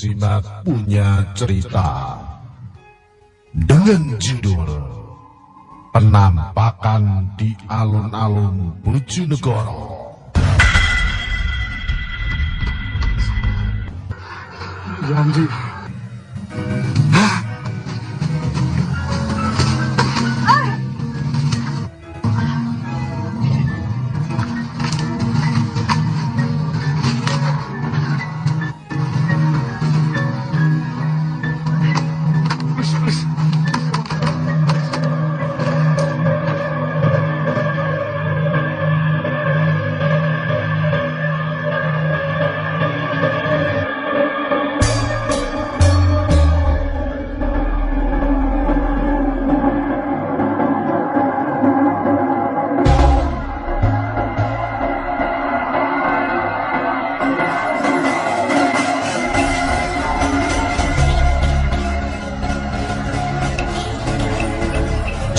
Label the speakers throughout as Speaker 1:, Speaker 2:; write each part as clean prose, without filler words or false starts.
Speaker 1: Jimat punya cerita dengan judul Penampakan di Alun-Alun Bojonegoro.
Speaker 2: Janji.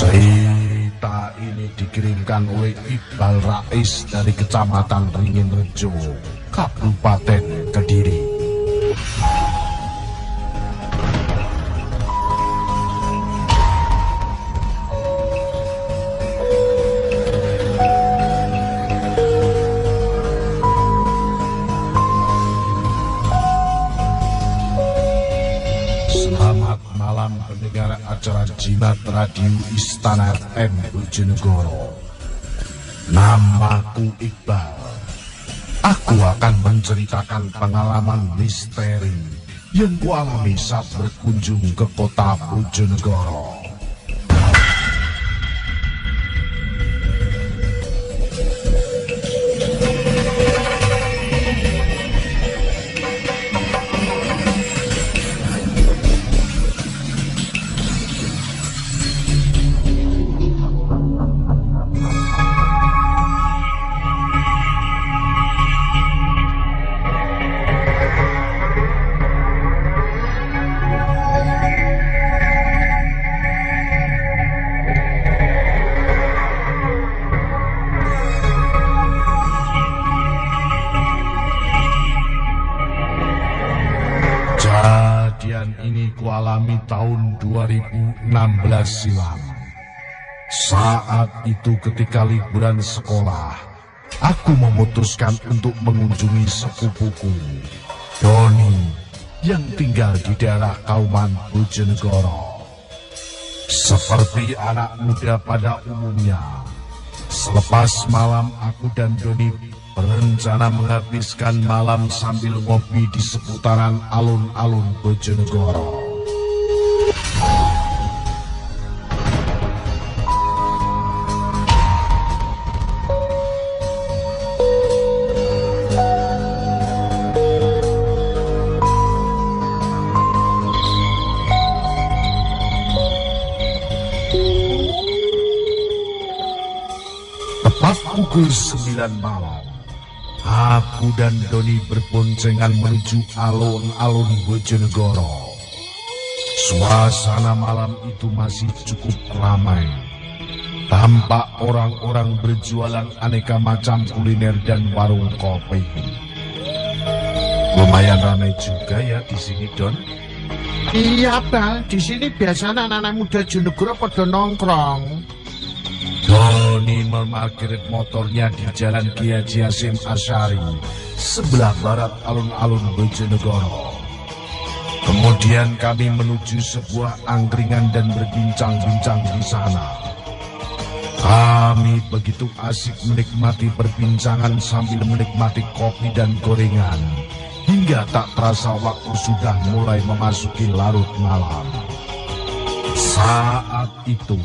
Speaker 1: Cerita ini dikirimkan oleh Iqbal Rais dari Kecamatan Ringin Rejo, Kabupaten Kediri. Selamat malam pendengar acara Jimat Radio Istana FM Bojonegoro. Namaku Iqbal. Aku akan menceritakan pengalaman misteri yang kualami saat berkunjung ke kota Bojonegoro. Kejadian ini kualami tahun 2016 silam. Saat itu ketika liburan sekolah, aku memutuskan untuk mengunjungi sepupuku, Doni, yang tinggal di daerah Kauman Bojonegoro. Seperti anak muda pada umumnya, selepas malam aku dan Doni berencana menghabiskan malam sambil ngopi di seputaran alun-alun Bojonegoro. Tepat pukul 9 malam, aku dan Doni berboncengan menuju alun-alun Bojonegoro. Suasana malam itu masih cukup ramai. Tampak orang-orang berjualan aneka macam kuliner dan warung kopi. Lumayan ramai juga ya di sini, Don.
Speaker 2: Iya, Bal. Di sini biasanya anak-anak muda Bojonegoro pada nongkrong.
Speaker 1: Doni memarkir motornya di Jalan Ki Haji Hasyim Asy'ari, sebelah barat alun-alun Bojonegoro. Kemudian kami menuju sebuah angkringan dan berbincang-bincang di sana. Kami begitu asik menikmati perbincangan sambil menikmati kopi dan gorengan, hingga tak terasa waktu sudah mulai memasuki larut malam. Saat itu,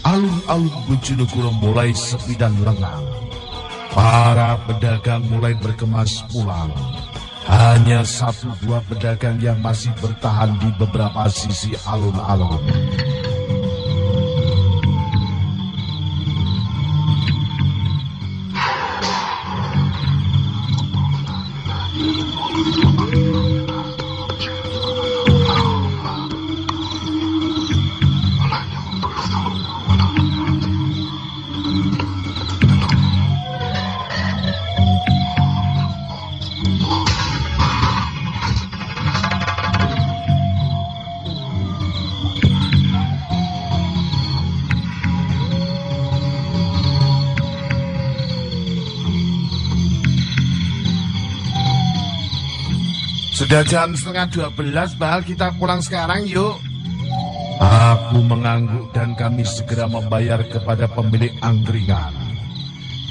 Speaker 1: alun-alun Bojonegoro mulai sepi dan lengang. Para pedagang mulai berkemas pulang. Hanya 1-2 pedagang yang masih bertahan di beberapa sisi alun-alun.
Speaker 2: Sudah jam setengah 12, Bal. Kita pulang sekarang yuk.
Speaker 1: Aku mengangguk dan kami segera membayar kepada pemilik angkringan.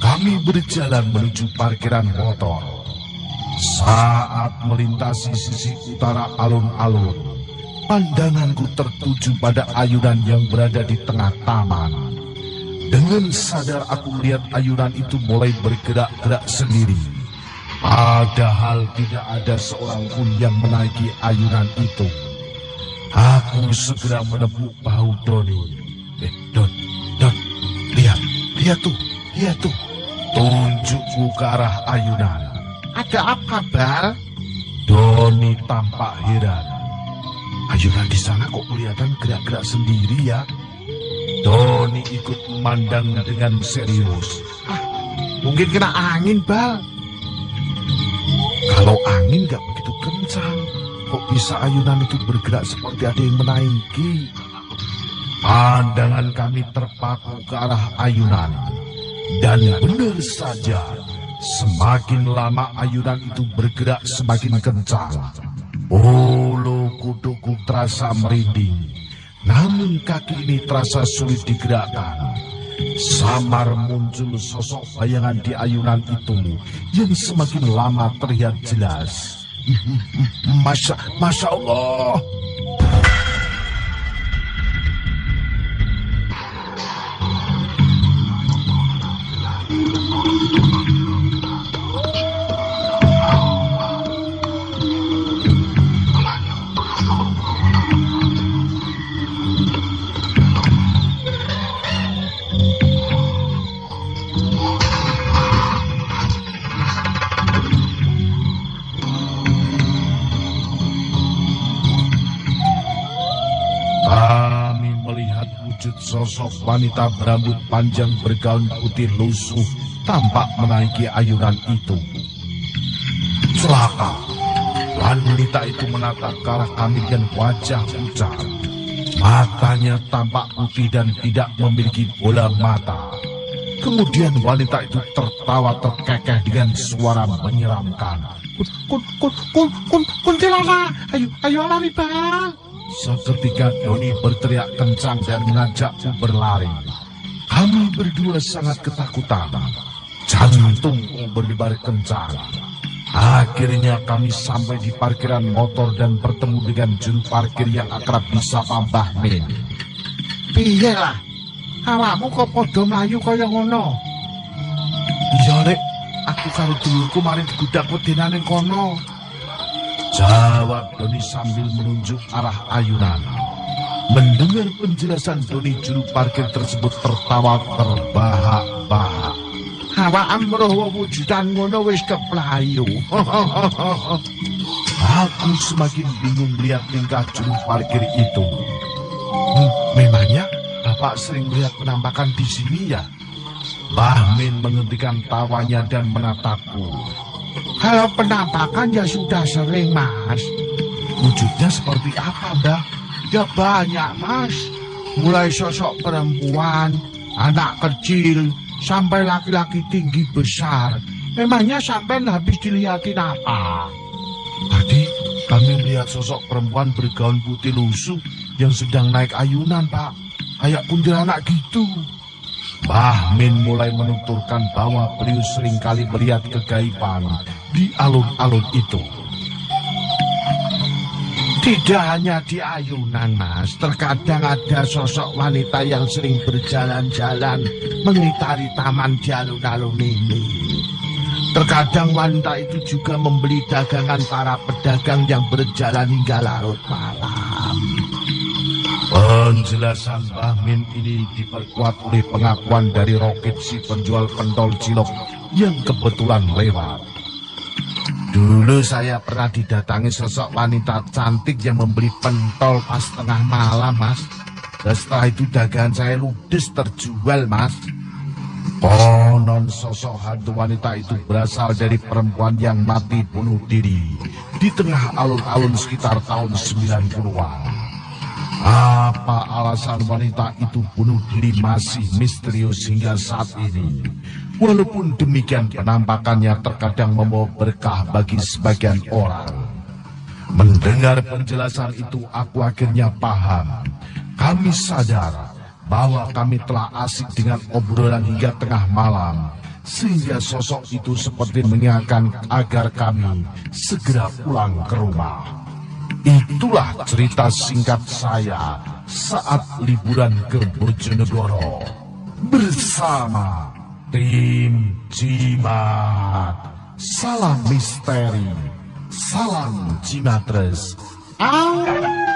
Speaker 1: Kami berjalan menuju parkiran motor. Saat melintasi sisi utara alun-alun, pandanganku tertuju pada ayunan yang berada di tengah taman. Dengan sadar aku melihat ayunan itu mulai bergerak-gerak sendiri. Padahal tidak ada seorang pun yang menaiki ayunan itu. Aku segera menepuk bahu Doni. Don, lihat tuh. Tunjukku ke arah ayunan.
Speaker 2: Ada apa, Bal?
Speaker 1: Doni tampak heran. Ayunan di sana kok kelihatan gerak-gerak sendiri ya? Doni ikut memandang dengan serius.
Speaker 2: Mungkin kena angin, Bal.
Speaker 1: Kalau angin gak begitu kencang, kok bisa ayunan itu bergerak seperti ada yang menaiki? Pandangan kami terpaku ke arah ayunan. Dan benar saja, semakin lama ayunan itu bergerak semakin kencang. Bulu kuduku terasa merinding, namun kaki ini terasa sulit digerakkan. Samar muncul sosok bayangan di ayunan itu yang semakin lama terlihat jelas. Masya Allah. Kami melihat wujud sosok wanita berambut panjang bergaun putih lusuh tampak menaiki ayunan itu. Celaka, wanita itu menatap ke arah kami dengan wajah pucat. Matanya tampak putih dan tidak memiliki bola mata. Kemudian wanita itu tertawa terkekeh dengan suara menyeramkan.
Speaker 2: Kuntilanak, ayo lari, Bal.
Speaker 1: Seketika Doni berteriak kencang dan mengajakku berlari. Kami berdua sangat ketakutan. Jantungku berdebar kencang. Akhirnya kami sampai di parkiran motor dan bertemu dengan juru parkir yang akrab disapa Mbah Min.
Speaker 2: Piye lah? Awakmu kok padha mlayu kaya ngono?
Speaker 1: Iya, Lek. Aku karo dulurku mari digudak wedinane kono. Jawab Doni sambil menunjuk arah ayunan. Mendengar penjelasan Doni, juru parkir tersebut tertawa terbahak-bahak.
Speaker 2: Awak amroh wujudan ngono wis keplayu.
Speaker 1: Aku semakin bingung melihat tingkah juru parkir itu. Memangnya Bapak sering melihat penampakan di sini ya? Mbah Min menghentikan tawanya dan menatapku.
Speaker 2: Kalau penampakan ya sudah sering, Mas.
Speaker 1: Wujudnya seperti apa, Mbah?
Speaker 2: Ya banyak, Mas. Mulai sosok perempuan, anak kecil, sampai laki-laki tinggi besar. Memangnya sampai habis dilihatin apa?
Speaker 1: Tadi kami melihat sosok perempuan bergaun putih lusuh yang sedang naik ayunan, Pak. Kayak kuntilanak gitu. Mbah Min mulai menuturkan bahwa beliau seringkali melihat kegaiban di alun-alun itu.
Speaker 2: Tidak hanya di ayunan, Mas. Terkadang ada sosok wanita yang sering berjalan-jalan mengitari taman di alun-alun ini. Terkadang wanita itu juga membeli dagangan para pedagang yang berjalan hingga larut malam.
Speaker 1: Penjelasan Mbah Min ini diperkuat oleh pengakuan dari Rokit, si penjual pentol cilok yang kebetulan lewat.
Speaker 2: Dulu saya pernah didatangi sosok wanita cantik yang membeli pentol pas tengah malam, Mas. Dan setelah itu dagangan saya ludes terjual, Mas.
Speaker 1: Konon sosok hantu wanita itu berasal dari perempuan yang mati bunuh diri di tengah alun-alun sekitar tahun 90-an. Apa alasan wanita itu bunuh diri masih misterius hingga saat ini. Walaupun demikian, penampakannya terkadang membawa berkah bagi sebagian orang. Mendengar penjelasan itu, aku akhirnya paham. Kami sadar bahwa kami telah asik dengan obrolan hingga tengah malam, sehingga sosok itu seperti mengingatkan agar kami segera pulang ke rumah. Itulah cerita singkat saya saat liburan ke Bojonegoro bersama tim Jimat. Salam misteri, salam Jimatres. Au.